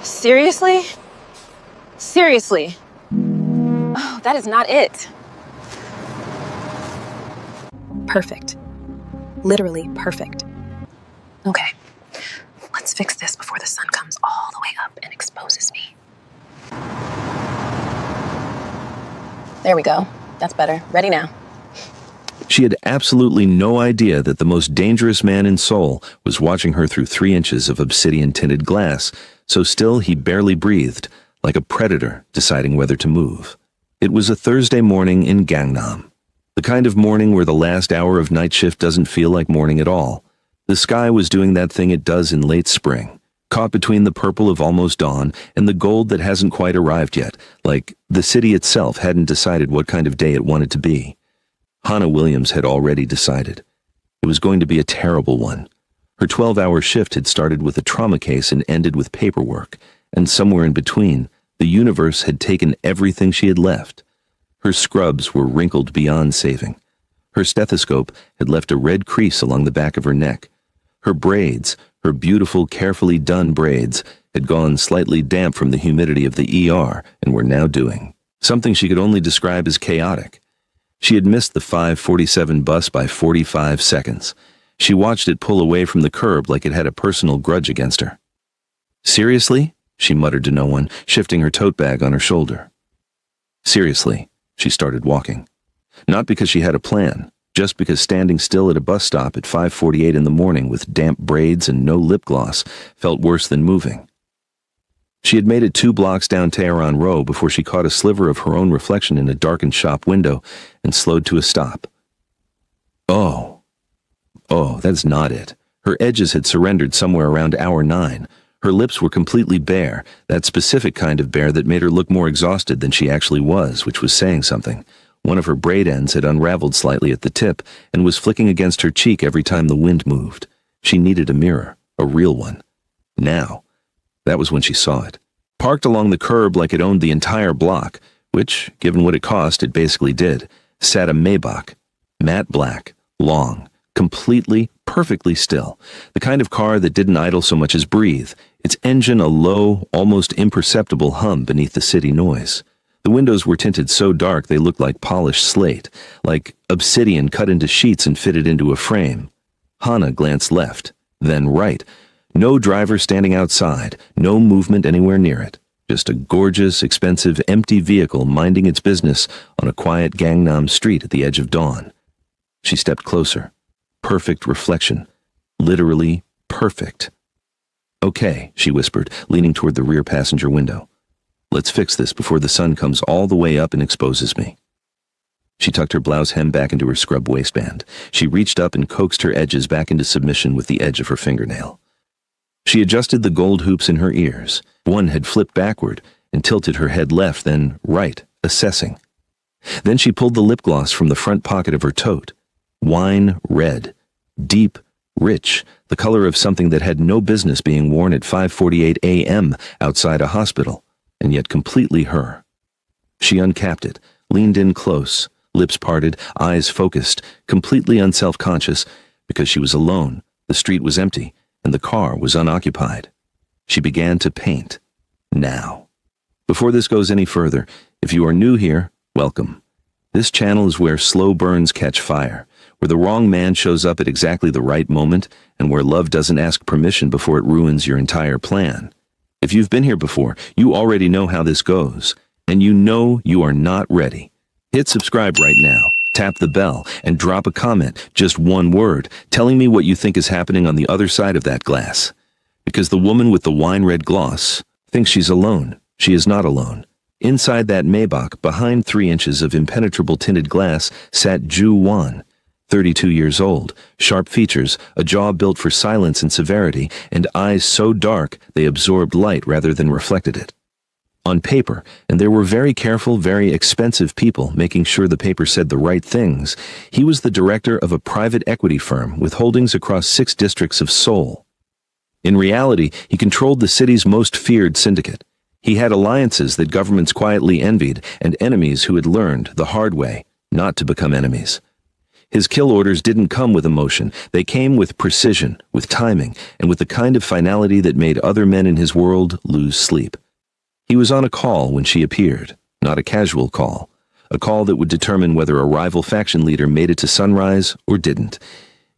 Seriously? Seriously? Oh, that is not it. Perfect. Literally perfect. Okay, let's fix this before the sun comes all the way up and exposes me. There we go. That's better. Ready now. She had absolutely no idea that the most dangerous man in Seoul was watching her through 3 inches of obsidian-tinted glass, so still he barely breathed, like a predator deciding whether to move. It was a Thursday morning in Gangnam. The kind of morning where the last hour of night shift doesn't feel like morning at all. The sky was doing that thing it does in late spring, caught between the purple of almost dawn and the gold that hasn't quite arrived yet, like the city itself hadn't decided what kind of day it wanted to be. Hannah Williams had already decided. It was going to be a terrible one. Her 12-hour shift had started with a trauma case and ended with paperwork, and somewhere in between, the universe had taken everything she had left. Her scrubs were wrinkled beyond saving. Her stethoscope had left a red crease along the back of her neck. Her braids, her beautiful, carefully done braids, had gone slightly damp from the humidity of the ER and were now doing something she could only describe as chaotic. She had missed the 5:47 bus by 45 seconds. She watched it pull away from the curb like it had a personal grudge against her. "Seriously?" she muttered to no one, shifting her tote bag on her shoulder. Seriously, she started walking. Not because she had a plan, just because standing still at a bus stop at 5:48 in the morning with damp braids and no lip gloss felt worse than moving. She had made it 2 blocks down Tehran Row before she caught a sliver of her own reflection in a darkened shop window and slowed to a stop. Oh, that's not it. Her edges had surrendered somewhere around hour 9. Her lips were completely bare, that specific kind of bare that made her look more exhausted than she actually was, which was saying something. One of her braid ends had unraveled slightly at the tip and was flicking against her cheek every time the wind moved. She needed a mirror, a real one. Now, that was when she saw it. Parked along the curb like it owned the entire block, which, given what it cost, it basically did, sat a Maybach. Matte black, long, completely, perfectly still. The kind of car that didn't idle so much as breathe, its engine a low, almost imperceptible hum beneath the city noise. The windows were tinted so dark they looked like polished slate, like obsidian cut into sheets and fitted into a frame. Hannah glanced left, then right. No driver standing outside, no movement anywhere near it. Just a gorgeous, expensive, empty vehicle minding its business on a quiet Gangnam street at the edge of dawn. She stepped closer. Perfect reflection. Literally perfect. "Okay," she whispered, leaning toward the rear passenger window. "Let's fix this before the sun comes all the way up and exposes me." She tucked her blouse hem back into her scrub waistband. She reached up and coaxed her edges back into submission with the edge of her fingernail. She adjusted the gold hoops in her ears. One had flipped backward and tilted her head left, then right, assessing. Then she pulled the lip gloss from the front pocket of her tote. Wine red, deep, rich, the color of something that had no business being worn at 5:48 a.m. outside a hospital, and yet completely her. She uncapped it, leaned in close, lips parted, eyes focused, completely unself-conscious, because she was alone, the street was empty, and the car was unoccupied. She began to paint. Now. Before this goes any further, if you are new here, welcome. This channel is where slow burns catch fire, where the wrong man shows up at exactly the right moment, and where love doesn't ask permission before it ruins your entire plan. If you've been here before, you already know how this goes, and you know you are not ready. Hit subscribe right now, tap the bell, and drop a comment, just one word, telling me what you think is happening on the other side of that glass. Because the woman with the wine-red gloss thinks she's alone. She is not alone. Inside that Maybach, behind 3 inches of impenetrable tinted glass, sat Ju Wan, 32 years old, sharp features, a jaw built for silence and severity, and eyes so dark they absorbed light rather than reflected it. On paper, and there were very careful, very expensive people making sure the paper said the right things, he was the director of a private equity firm with holdings across 6 districts of Seoul. In reality, he controlled the city's most feared syndicate. He had alliances that governments quietly envied and enemies who had learned the hard way not to become enemies. His kill orders didn't come with emotion. They came with precision, with timing, and with the kind of finality that made other men in his world lose sleep. He was on a call when she appeared, not a casual call. A call that would determine whether a rival faction leader made it to sunrise or didn't.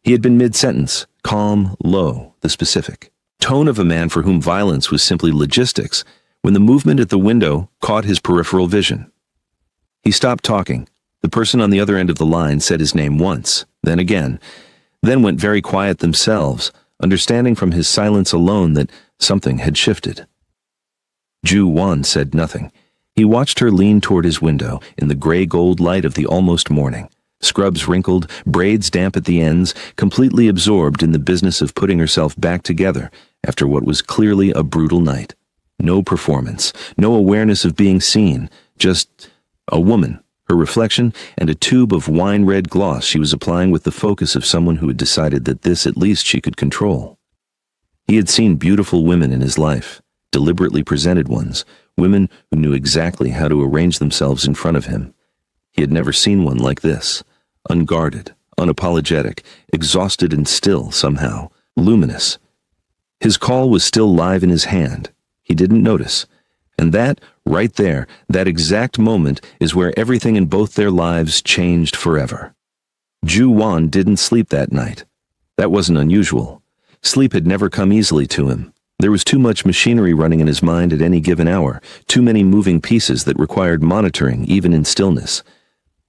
He had been mid-sentence, calm, low, the specific. Tone of a man for whom violence was simply logistics, when the movement at the window caught his peripheral vision. He stopped talking. The person on the other end of the line said his name once, then again, then went very quiet themselves, understanding from his silence alone that something had shifted. Ju Wan said nothing. He watched her lean toward his window in the gray-gold light of the almost morning, scrubs wrinkled, braids damp at the ends, completely absorbed in the business of putting herself back together after what was clearly a brutal night. No performance, no awareness of being seen, just a woman, her reflection, and a tube of wine-red gloss she was applying with the focus of someone who had decided that this at least she could control. He had seen beautiful women in his life, deliberately presented ones, women who knew exactly how to arrange themselves in front of him. He had never seen one like this, unguarded, unapologetic, exhausted and still somehow, luminous. His call was still live in his hand. He didn't notice. And that, right there, that exact moment is where everything in both their lives changed forever. Ju Wan didn't sleep that night. That wasn't unusual. Sleep had never come easily to him. There was too much machinery running in his mind at any given hour, too many moving pieces that required monitoring even in stillness.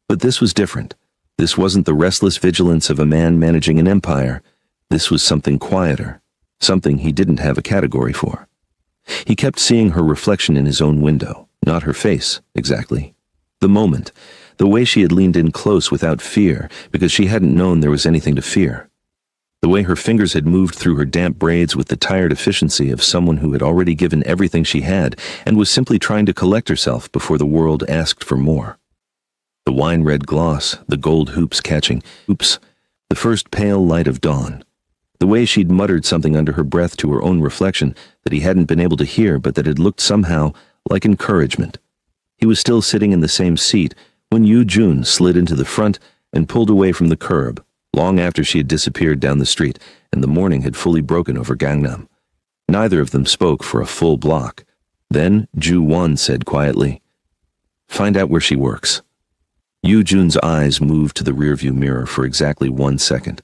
But this was different. This wasn't the restless vigilance of a man managing an empire. This was something quieter, something he didn't have a category for. He kept seeing her reflection in his own window, not her face, exactly. The moment, the way she had leaned in close without fear, because she hadn't known there was anything to fear. The way her fingers had moved through her damp braids with the tired efficiency of someone who had already given everything she had and was simply trying to collect herself before the world asked for more. The wine-red gloss, the gold hoops catching, the first pale light of dawn. The way she'd muttered something under her breath to her own reflection that he hadn't been able to hear but that had looked somehow like encouragement. He was still sitting in the same seat when Yu Jun slid into the front and pulled away from the curb, long after she had disappeared down the street and the morning had fully broken over Gangnam. Neither of them spoke for a full block. Then Ju Wan said quietly, "Find out where she works." Yu Jun's eyes moved to the rearview mirror for exactly 1 second.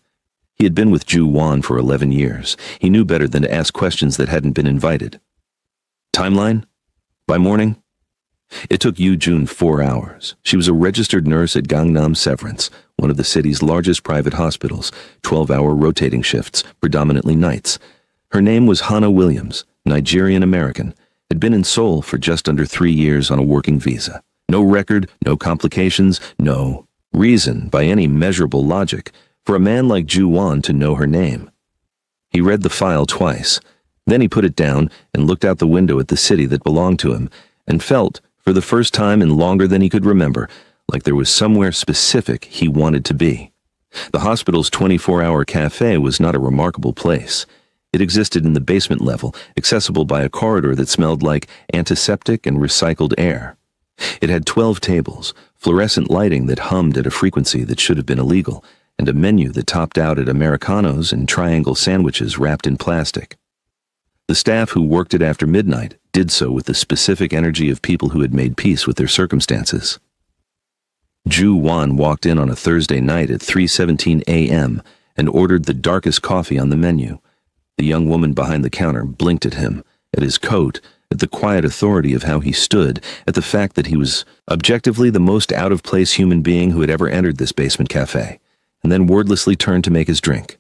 He had been with Ju Wan for 11 years. He knew better than to ask questions that hadn't been invited. Timeline? By morning? It took Yu Jun 4 hours. She was a registered nurse at Gangnam Severance, one of the city's largest private hospitals, 12-hour rotating shifts, predominantly nights. Her name was Hannah Williams, Nigerian-American, had been in Seoul for just under 3 years on a working visa. No record, no complications, no reason, by any measurable logic, for a man like Ju Wan to know her name. He read the file twice. Then he put it down and looked out the window at the city that belonged to him, and felt, for the first time in longer than he could remember, like there was somewhere specific he wanted to be. The hospital's 24-hour cafe was not a remarkable place. It existed in the basement level, accessible by a corridor that smelled like antiseptic and recycled air. It had 12 tables, fluorescent lighting that hummed at a frequency that should have been illegal, and a menu that topped out at Americanos and triangle sandwiches wrapped in plastic. The staff who worked it after midnight did so with the specific energy of people who had made peace with their circumstances. Ju Wan walked in on a Thursday night at 3:17 a.m. and ordered the darkest coffee on the menu. The young woman behind the counter blinked at him, at his coat, at the quiet authority of how he stood, at the fact that he was objectively the most out-of-place human being who had ever entered this basement cafe, and then wordlessly turned to make his drink.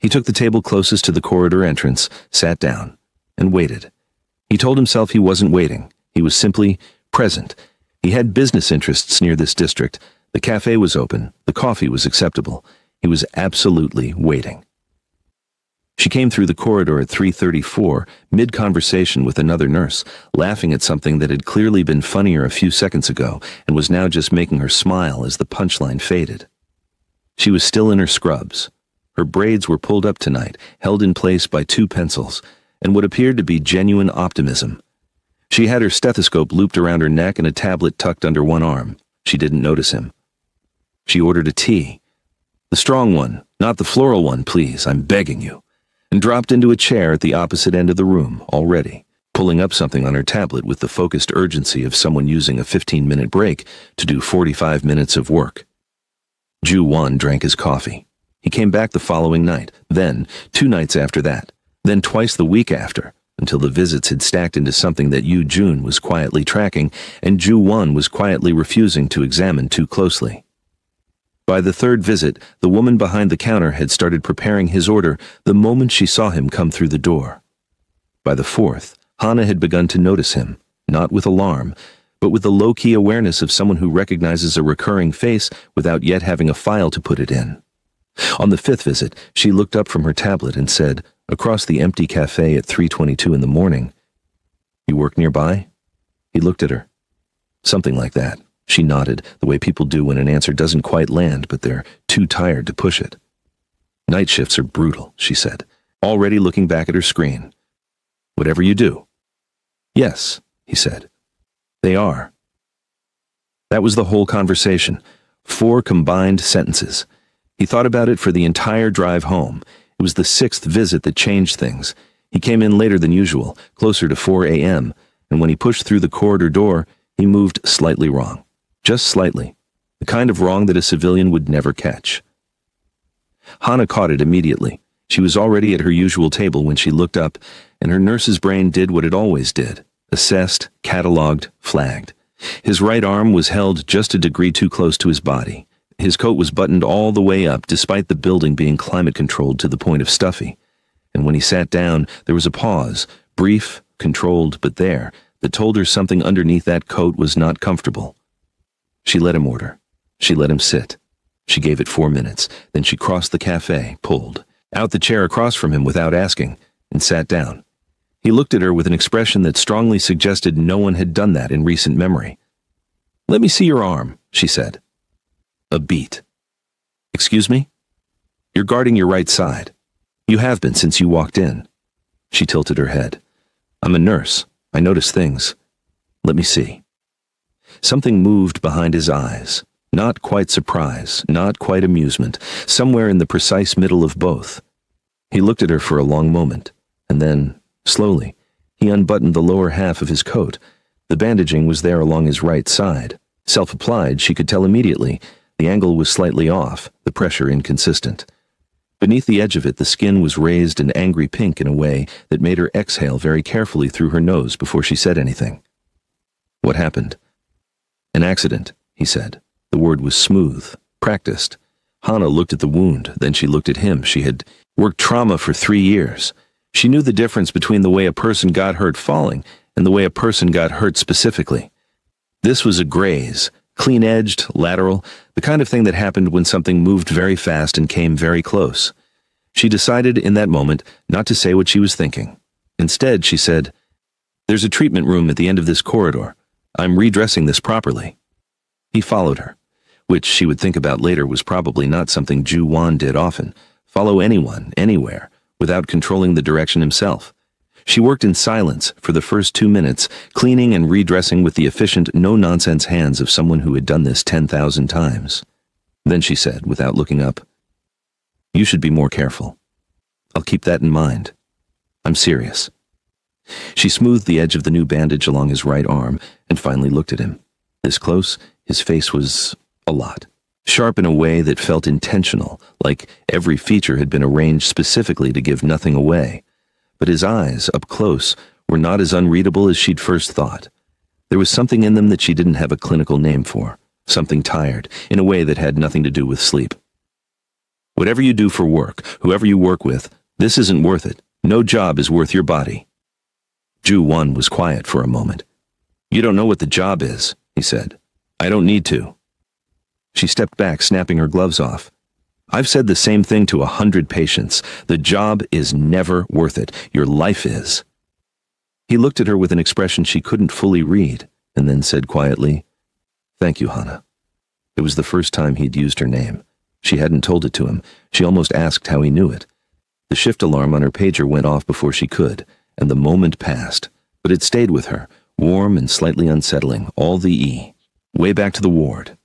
He took the table closest to the corridor entrance, sat down, and waited. He told himself he wasn't waiting. He was simply present. He had business interests near this district. The cafe was open. The coffee was acceptable. He was absolutely waiting. She came through the corridor at 3:34, mid-conversation with another nurse, laughing at something that had clearly been funnier a few seconds ago and was now just making her smile as the punchline faded. She was still in her scrubs. Her braids were pulled up tonight, held in place by 2 pencils, and what appeared to be genuine optimism. She had her stethoscope looped around her neck and a tablet tucked under one arm. She didn't notice him. She ordered a tea. The strong one, not the floral one, please, I'm begging you, and dropped into a chair at the opposite end of the room already, pulling up something on her tablet with the focused urgency of someone using a 15-minute break to do 45 minutes of work. Ju-won drank his coffee. He came back the following night, then 2 nights after that, then twice the week after, until the visits had stacked into something that Yu-jun was quietly tracking and Ju-won was quietly refusing to examine too closely. By the 3rd visit, the woman behind the counter had started preparing his order the moment she saw him come through the door. By the 4th, Hana had begun to notice him, not with alarm, but with the low-key awareness of someone who recognizes a recurring face without yet having a file to put it in. On the 5th visit, she looked up from her tablet and said, across the empty cafe at 3:22 in the morning, "You work nearby?" He looked at her. Something like that. She nodded, the way people do when an answer doesn't quite land, but they're too tired to push it. "Night shifts are brutal," she said, already looking back at her screen. "Whatever you do." "Yes," he said. "They are." That was the whole conversation. 4 combined sentences. He thought about it for the entire drive home. It was the 6th visit that changed things. He came in later than usual, closer to 4 a.m., and when he pushed through the corridor door, he moved slightly wrong. Just slightly. The kind of wrong that a civilian would never catch. Hana caught it immediately. She was already at her usual table when she looked up, and her nurse's brain did what it always did. Assessed, catalogued, flagged. His right arm was held just a degree too close to his body. His coat was buttoned all the way up despite the building being climate-controlled to the point of stuffy. And when he sat down, there was a pause, brief, controlled, but there, that told her something underneath that coat was not comfortable. She let him order. She let him sit. She gave it 4 minutes. Then she crossed the cafe, pulled out the chair across from him without asking, and sat down. He looked at her with an expression that strongly suggested no one had done that in recent memory. "Let me see your arm," she said. A beat. "Excuse me? You're guarding your right side. You have been since you walked in." She tilted her head. "I'm a nurse. I notice things. Let me see." Something moved behind his eyes. Not quite surprise, not quite amusement, somewhere in the precise middle of both. He looked at her for a long moment, and then, slowly, he unbuttoned the lower half of his coat. The bandaging was there along his right side. Self-applied, she could tell immediately. The angle was slightly off, the pressure inconsistent. Beneath the edge of it, the skin was raised an angry pink in a way that made her exhale very carefully through her nose before she said anything. "What happened?" "An accident," he said. The word was smooth, practiced. Hana looked at the wound, then she looked at him. She had worked trauma for 3 years. She knew the difference between the way a person got hurt falling and the way a person got hurt specifically. This was a graze, clean-edged, lateral, the kind of thing that happened when something moved very fast and came very close. She decided in that moment not to say what she was thinking. Instead, she said, "There's a treatment room at the end of this corridor. I'm redressing this properly." He followed her, which she would think about later was probably not something Ju-won did often, follow anyone, anywhere, without controlling the direction himself. She worked in silence for the first 2 minutes, cleaning and redressing with the efficient, no-nonsense hands of someone who had done this 10,000 times. Then she said, without looking up, "You should be more careful. I'll keep that in mind. I'm serious." She smoothed the edge of the new bandage along his right arm and finally looked at him. This close, his face was a lot. Sharp in a way that felt intentional, like every feature had been arranged specifically to give nothing away. But his eyes, up close, were not as unreadable as she'd first thought. There was something in them that she didn't have a clinical name for, something tired, in a way that had nothing to do with sleep. "Whatever you do for work, whoever you work with, this isn't worth it. No job is worth your body." Ju-won was quiet for a moment. "You don't know what the job is," he said. "I don't need to." She stepped back, snapping her gloves off. "I've said the same thing to 100 patients. The job is never worth it. Your life is." He looked at her with an expression she couldn't fully read, and then said quietly, "Thank you, Hana." It was the first time he'd used her name. She hadn't told it to him. She almost asked how he knew it. The shift alarm on her pager went off before she could, and the moment passed, but it stayed with her, warm and slightly unsettling, all the way back to the ward.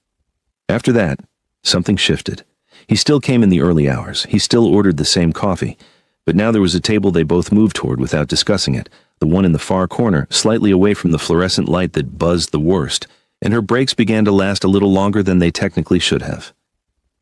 After that, something shifted. He still came in the early hours. He still ordered the same coffee. But now there was a table they both moved toward without discussing it, the one in the far corner, slightly away from the fluorescent light that buzzed the worst, and her breaks began to last a little longer than they technically should have.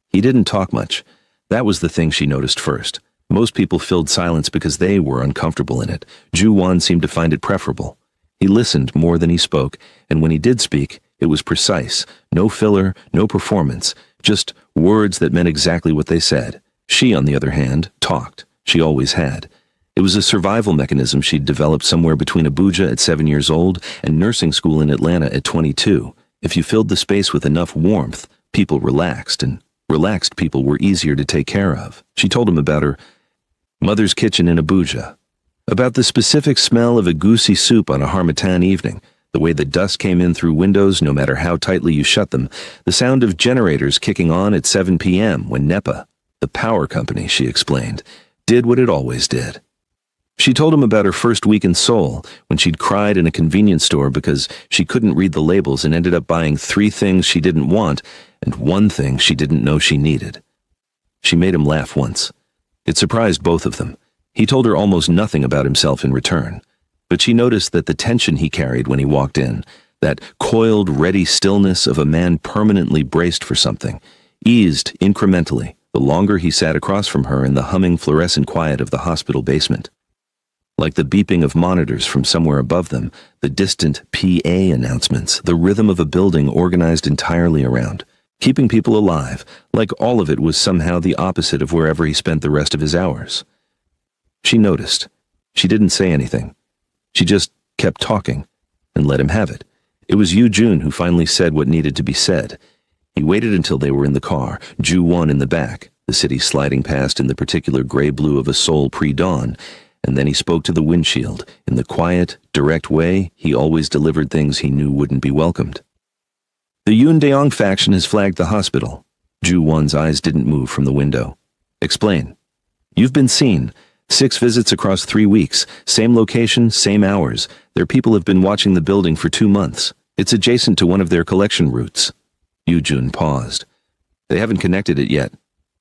He didn't talk much. That was the thing she noticed first. Most people filled silence because they were uncomfortable in it. Ju-won seemed to find it preferable. He listened more than he spoke, and when he did speak, it was precise. No filler, no performance, just words that meant exactly what they said. She, on the other hand, talked. She always had. It was a survival mechanism she'd developed somewhere between Abuja at 7 years old and nursing school in Atlanta at 22. If you filled the space with enough warmth, people relaxed, and relaxed people were easier to take care of. She told him about her mother's kitchen in Abuja, about the specific smell of egusi soup on a Harmattan evening, the way the dust came in through windows no matter how tightly you shut them, the sound of generators kicking on at 7 p.m. when NEPA, the power company, she explained, did what it always did. She told him about her first week in Seoul, when she'd cried in a convenience store because she couldn't read the labels and ended up buying 3 things she didn't want and 1 thing she didn't know she needed. She made him laugh once. It surprised both of them. He told her almost nothing about himself in return, but she noticed that the tension he carried when he walked in, that coiled, ready stillness of a man permanently braced for something, eased incrementally the longer he sat across from her in the humming fluorescent quiet of the hospital basement. Like the beeping of monitors from somewhere above them, the distant PA announcements, the rhythm of a building organized entirely around, keeping people alive, like all of it was somehow the opposite of wherever he spent the rest of his hours. She noticed. She didn't say anything. She just kept talking and let him have it. It was Yoo-jun who finally said what needed to be said. He waited until they were in the car, Ju-won in the back, the city sliding past in the particular gray-blue of a Seoul pre-dawn, and then he spoke to the windshield in the quiet, direct way he always delivered things he knew wouldn't be welcomed. The Yoon-daeong faction has flagged the hospital. Ju-won's eyes didn't move from the window. Explain. You've been seen. 6 visits across 3 weeks. Same location, same hours. Their people have been watching the building for 2 months. It's adjacent to one of their collection routes. Yoo-jun paused. They haven't connected it yet,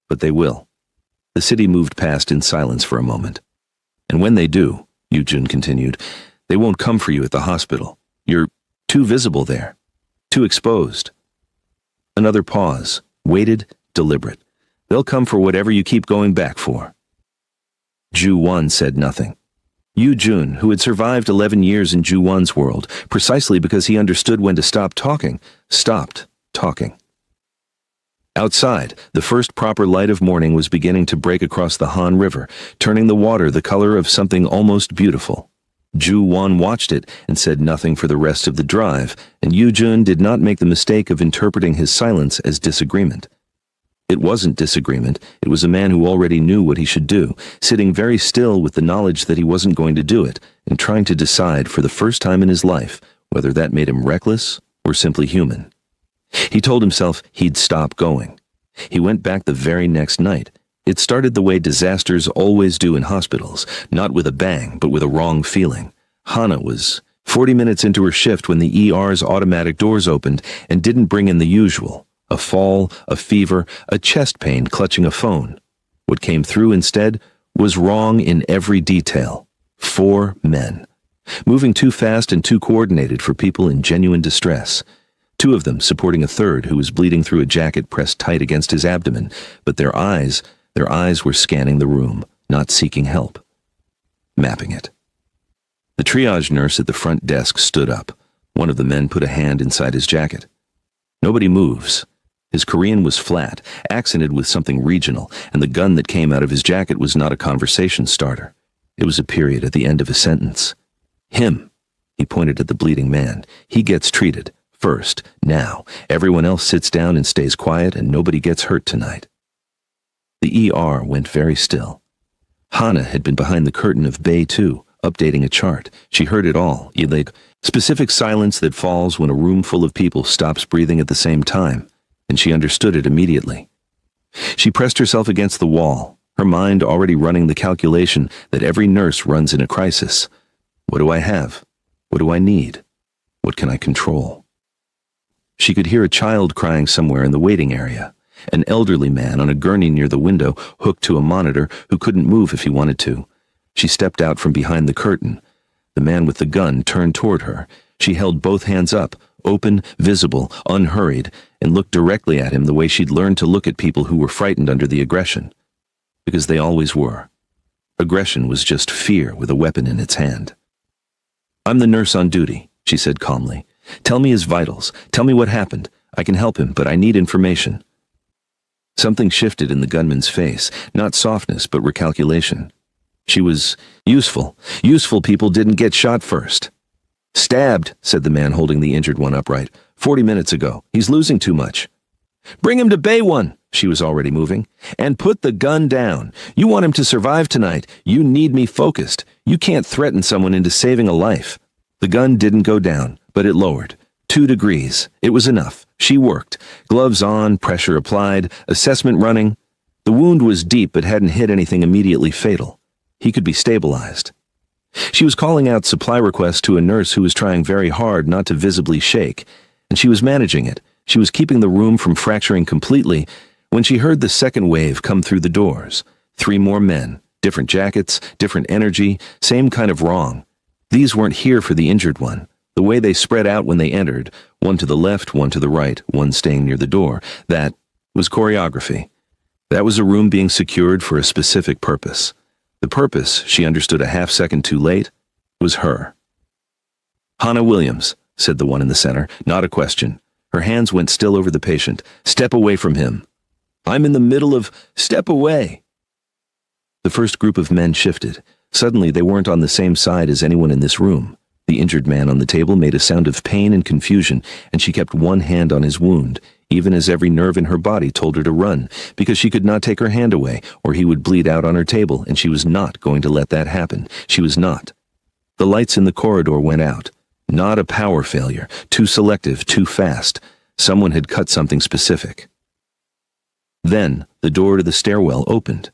but they will. The city moved past in silence for a moment. And when they do, Yoo-jun continued, they won't come for you at the hospital. You're too visible there. Too exposed. Another pause. Weighted, deliberate. They'll come for whatever you keep going back for. Ju-won said nothing. Yoo-jun, who had survived 11 years in Ju-won's world, precisely because he understood when to stop talking, stopped talking. Outside, the first proper light of morning was beginning to break across the Han River, turning the water the color of something almost beautiful. Ju-won watched it and said nothing for the rest of the drive, and Yoo-jun did not make the mistake of interpreting his silence as disagreement. It wasn't disagreement. It was a man who already knew what he should do, sitting very still with the knowledge that he wasn't going to do it, and trying to decide for the first time in his life whether that made him reckless or simply human. He told himself he'd stop going. He went back the very next night. It started the way disasters always do in hospitals, not with a bang, but with a wrong feeling. Hana was 40 minutes into her shift when the ER's automatic doors opened and didn't bring in the usual. A fall, a fever, a chest pain clutching a phone. What came through instead was wrong in every detail. 4 men. Moving too fast and too coordinated for people in genuine distress. 2 of them supporting a third who was bleeding through a jacket pressed tight against his abdomen, but their eyes were scanning the room, not seeking help. Mapping it. The triage nurse at the front desk stood up. One of the men put a hand inside his jacket. Nobody moves. His Korean was flat, accented with something regional, and the gun that came out of his jacket was not a conversation starter. It was a period at the end of a sentence. Him. He pointed at the bleeding man. He gets treated. First, now. Everyone else sits down and stays quiet, and nobody gets hurt tonight. The ER went very still. Hana had been behind the curtain of Bay 2, updating a chart. She heard it all. Specific silence that falls when a room full of people stops breathing at the same time, and she understood it immediately. She pressed herself against the wall, her mind already running the calculation that every nurse runs in a crisis. What do I have? What do I need? What can I control? She could hear a child crying somewhere in the waiting area. An elderly man on a gurney near the window, hooked to a monitor, who couldn't move if he wanted to. She stepped out from behind the curtain. The man with the gun turned toward her. She held both hands up, open, visible, unhurried, and looked directly at him the way she'd learned to look at people who were frightened under the aggression. Because they always were. Aggression was just fear with a weapon in its hand. "I'm the nurse on duty," she said calmly. "Tell me his vitals. Tell me what happened. I can help him, but I need information." Something shifted in the gunman's face, not softness, but recalculation. She was useful. Useful people didn't get shot first. "Stabbed," said the man holding the injured one upright. 40 minutes ago. He's losing too much." "Bring him to Bay 1," she was already moving. "And put the gun down. You want him to survive tonight. You need me focused. You can't threaten someone into saving a life." The gun didn't go down, but it lowered. 2 degrees. It was enough. She worked. Gloves on, pressure applied, assessment running. The wound was deep but hadn't hit anything immediately fatal. He could be stabilized. She was calling out supply requests to a nurse who was trying very hard not to visibly shake, and she was managing it. She was keeping the room from fracturing completely when she heard the second wave come through the doors. 3 more men, different jackets, different energy, same kind of wrong. These weren't here for the injured one. The way they spread out when they entered, one to the left, one to the right, one staying near the door, that was choreography. That was a room being secured for a specific purpose. The purpose, she understood a half-second too late, was her. "Hannah Williams," said the one in the center, not a question. Her hands went still over the patient. "Step away from him." "I'm in the middle of—" "Step away." The first group of men shifted. Suddenly they weren't on the same side as anyone in this room. The injured man on the table made a sound of pain and confusion, and she kept one hand on his wound, even as every nerve in her body told her to run, because she could not take her hand away, or he would bleed out on her table, and she was not going to let that happen. She was not. The lights in the corridor went out. Not a power failure, too selective, too fast. Someone had cut something specific. Then, the door to the stairwell opened.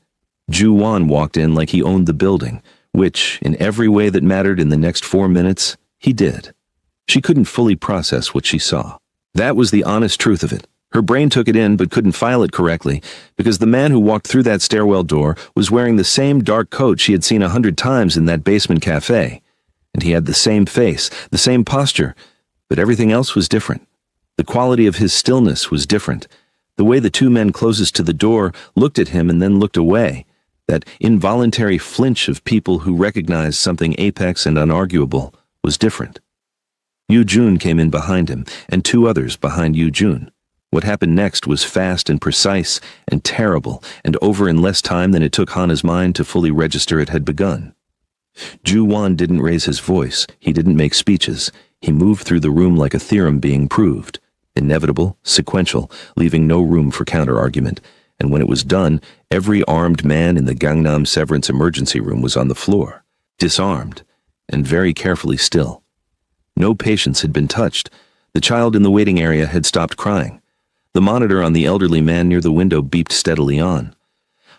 Ju-Wan walked in like he owned the building, which, in every way that mattered in the next 4 minutes, he did. She couldn't fully process what she saw. That was the honest truth of it. Her brain took it in but couldn't file it correctly, because the man who walked through that stairwell door was wearing the same dark coat she had seen 100 times in that basement cafe. And he had the same face, the same posture, but everything else was different. The quality of his stillness was different. The way the 2 men closest to the door looked at him and then looked away, that involuntary flinch of people who recognized something apex and unarguable, was different. Yu-Jun came in behind him, and 2 others behind Yu-Jun. What happened next was fast and precise and terrible, and over in less time than it took Hannah's mind to fully register it had begun. Ju-Wan didn't raise his voice. He didn't make speeches. He moved through the room like a theorem being proved. Inevitable, sequential, leaving no room for counter-argument. And when it was done, every armed man in the Gangnam Severance emergency room was on the floor, disarmed, and very carefully still. No patients had been touched. The child in the waiting area had stopped crying. The monitor on the elderly man near the window beeped steadily on.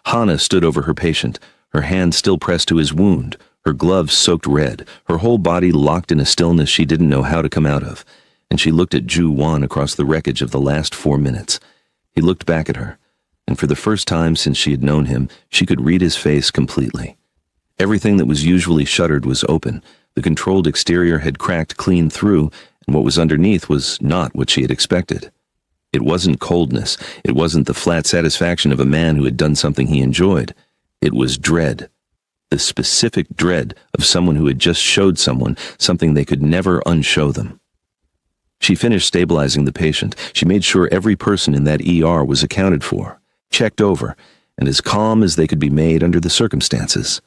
Hannah stood over her patient, her hand still pressed to his wound, her gloves soaked red, her whole body locked in a stillness she didn't know how to come out of, and she looked at Ju-Wan across the wreckage of the last 4 minutes. He looked back at her, and for the first time since she had known him, she could read his face completely. Everything that was usually shuttered was open. The controlled exterior had cracked clean through, and what was underneath was not what she had expected. It wasn't coldness. It wasn't the flat satisfaction of a man who had done something he enjoyed. It was dread. The specific dread of someone who had just showed someone something they could never unshow them. She finished stabilizing the patient. She made sure every person in that ER was accounted for, checked over, and as calm as they could be made under the circumstances.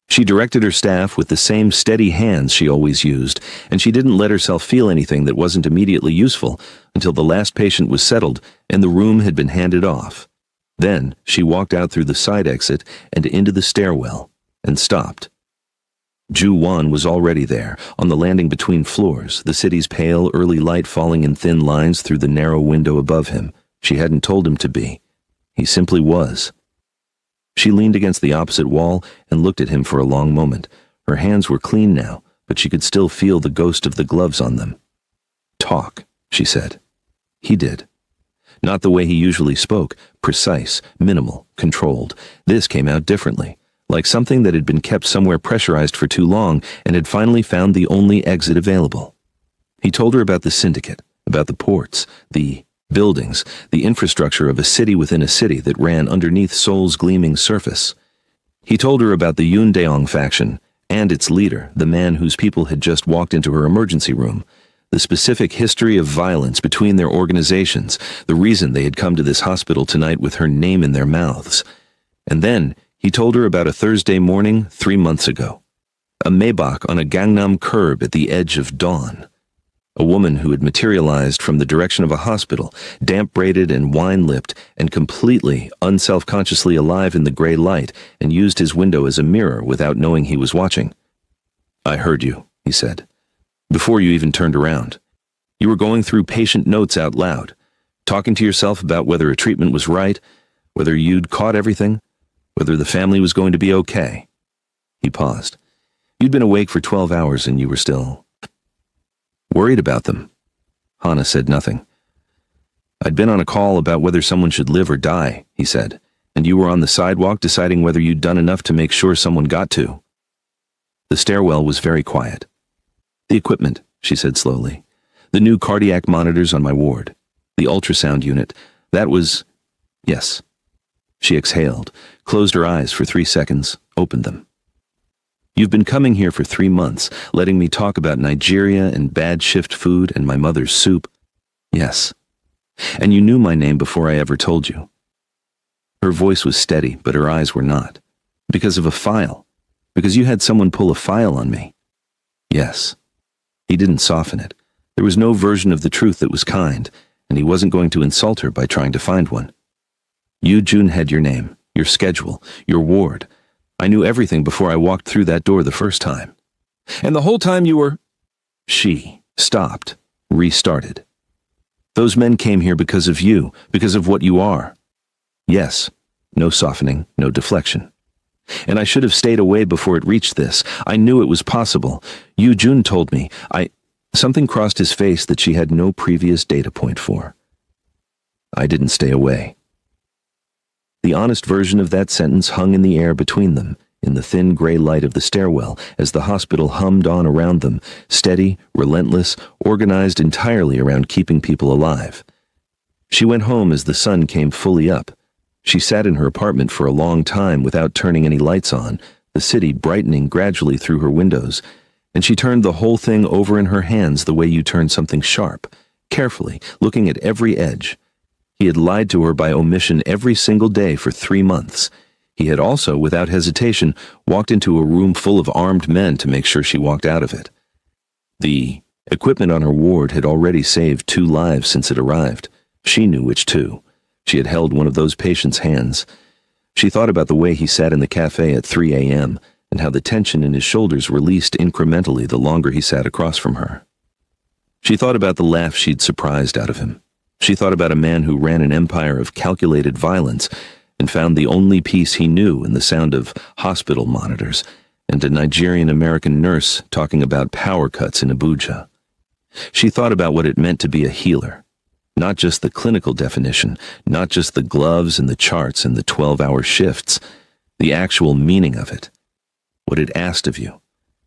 She directed her staff with the same steady hands she always used, and she didn't let herself feel anything that wasn't immediately useful until the last patient was settled and the room had been handed off. Then she walked out through the side exit and into the stairwell, and stopped. Ju-Wan was already there, on the landing between floors, the city's pale, early light falling in thin lines through the narrow window above him. She hadn't told him to be. He simply was. She leaned against the opposite wall and looked at him for a long moment. Her hands were clean now, but she could still feel the ghost of the gloves on them. "Talk," she said. He did. Not the way he usually spoke, precise, minimal, controlled. This came out differently, like something that had been kept somewhere pressurized for too long and had finally found the only exit available. He told her about the syndicate, about the ports, the buildings, the infrastructure of a city within a city that ran underneath Seoul's gleaming surface. He told her about the Yoondaeong faction and its leader, the man whose people had just walked into her emergency room, the specific history of violence between their organizations, the reason they had come to this hospital tonight with her name in their mouths. And then he told her about a Thursday morning 3 months ago, a Maybach on a Gangnam curb at the edge of dawn. A woman who had materialized from the direction of a hospital, damp-braided and wine-lipped, and completely, unselfconsciously alive in the gray light, and used his window as a mirror without knowing he was watching. "I heard you," he said, "before you even turned around. You were going through patient notes out loud, talking to yourself about whether a treatment was right, whether you'd caught everything, whether the family was going to be okay." He paused. "You'd been awake for 12 hours and you were still worried about them." Hannah said nothing. "I'd been on a call about whether someone should live or die," he said, "and you were on the sidewalk deciding whether you'd done enough to make sure someone got to." The stairwell was very quiet. "The equipment," she said slowly. "The new cardiac monitors on my ward. The ultrasound unit. That was... yes." She exhaled, closed her eyes for 3 seconds, opened them. "You've been coming here for 3 months, letting me talk about Nigeria and bad shift food and my mother's soup." "Yes. And you knew my name before I ever told you." Her voice was steady, but her eyes were not. "Because of a file. Because you had someone pull a file on me." "Yes." He didn't soften it. There was no version of the truth that was kind, and he wasn't going to insult her by trying to find one. "You, June, had your name, your schedule, your ward. I knew everything before I walked through that door the first time. And the whole time you were..." She stopped, restarted. "Those men came here because of you, because of what you are." "Yes." No softening, no deflection. "And I should have stayed away before it reached this. I knew it was possible. You, June, told me. Something crossed his face that she had no previous data point for. "I didn't stay away." The honest version of that sentence hung in the air between them, in the thin gray light of the stairwell, as the hospital hummed on around them, steady, relentless, organized entirely around keeping people alive. She went home as the sun came fully up. She sat in her apartment for a long time without turning any lights on, the city brightening gradually through her windows, and she turned the whole thing over in her hands the way you turn something sharp, carefully, looking at every edge. He had lied to her by omission every single day for 3 months. He had also, without hesitation, walked into a room full of armed men to make sure she walked out of it. The equipment on her ward had already saved 2 lives since it arrived. She knew which 2. She had held one of those patients' hands. She thought about the way he sat in the cafe at 3 a.m., and how the tension in his shoulders released incrementally the longer he sat across from her. She thought about the laugh she'd surprised out of him. She thought about a man who ran an empire of calculated violence and found the only peace he knew in the sound of hospital monitors and a Nigerian-American nurse talking about power cuts in Abuja. She thought about what it meant to be a healer. Not just the clinical definition, not just the gloves and the charts and the 12-hour shifts, the actual meaning of it. What it asked of you,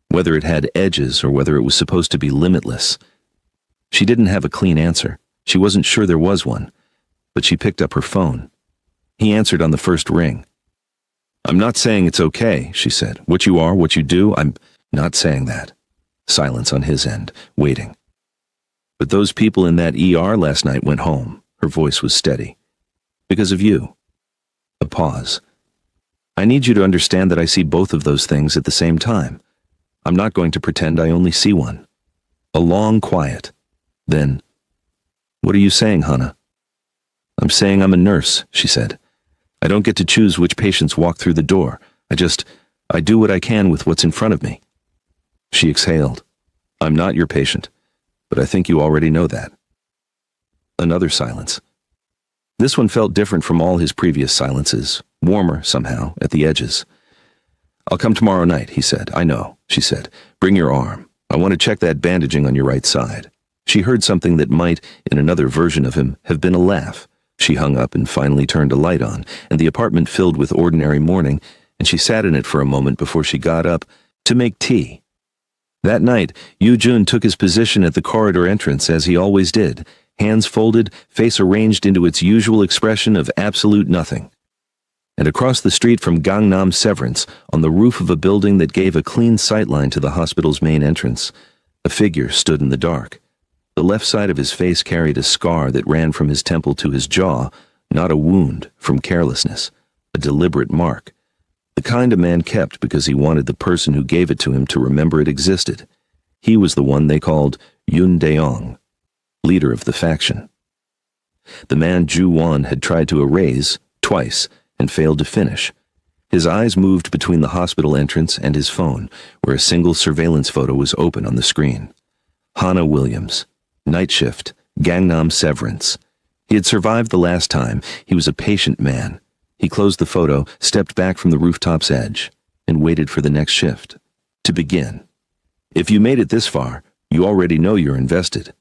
whether it had edges or whether it was supposed to be limitless. She didn't have a clean answer. She wasn't sure there was one, but she picked up her phone. He answered on the first ring. "I'm not saying it's okay," she said. "What you are, what you do, I'm not saying that." Silence on his end, waiting. "But those people in that ER last night went home." Her voice was steady. "Because of you." A pause. "I need you to understand that I see both of those things at the same time. I'm not going to pretend I only see one." A long quiet. Then, "What are you saying, Hannah?" "I'm saying I'm a nurse," she said. "I don't get to choose which patients walk through the door. I do what I can with what's in front of me." She exhaled. "I'm not your patient, but I think you already know that." Another silence. This one felt different from all his previous silences, warmer somehow at the edges. "I'll come tomorrow night," he said. "I know," she said. "Bring your arm. I want to check that bandaging on your right side." She heard something that might, in another version of him, have been a laugh, She hung up and finally turned a light on, and the apartment filled with ordinary morning, and she sat in it for a moment before she got up to make tea. That night, Yoo-jun took his position at the corridor entrance as he always did, hands folded, face arranged into its usual expression of absolute nothing. And across the street from Gangnam Severance, on the roof of a building that gave a clean sightline to the hospital's main entrance, a figure stood in the dark. The left side of his face carried a scar that ran from his temple to his jaw, not a wound from carelessness, a deliberate mark. The kind a man kept because he wanted the person who gave it to him to remember it existed. He was the one they called Yoon Dae-ong, leader of the faction. The man Ju-won had tried to erase twice and failed to finish. His eyes moved between the hospital entrance and his phone, where a single surveillance photo was open on the screen. Hana Williams, night shift, Gangnam Severance. He had survived the last time. He was a patient man. He closed the photo, stepped back from the rooftop's edge, and waited for the next shift to begin. If you made it this far, you already know you're invested.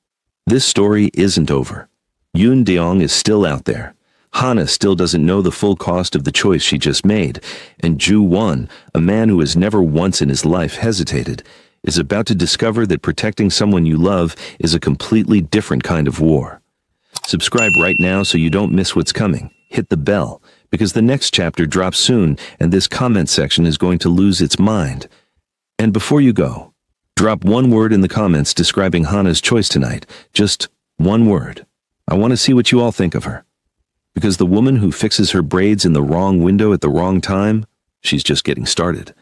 This story isn't over. Yoon Dae-ong is still out there. Hana still doesn't know the full cost of the choice she just made, and Ju-won, a man who has never once in his life hesitated, is about to discover that protecting someone you love is a completely different kind of war. Subscribe right now so you don't miss what's coming. Hit the bell, because the next chapter drops soon and this comment section is going to lose its mind. And before you go, drop one word in the comments describing Hana's choice tonight. Just one word. I want to see what you all think of her. Because the woman who fixes her braids in the wrong window at the wrong time, she's just getting started.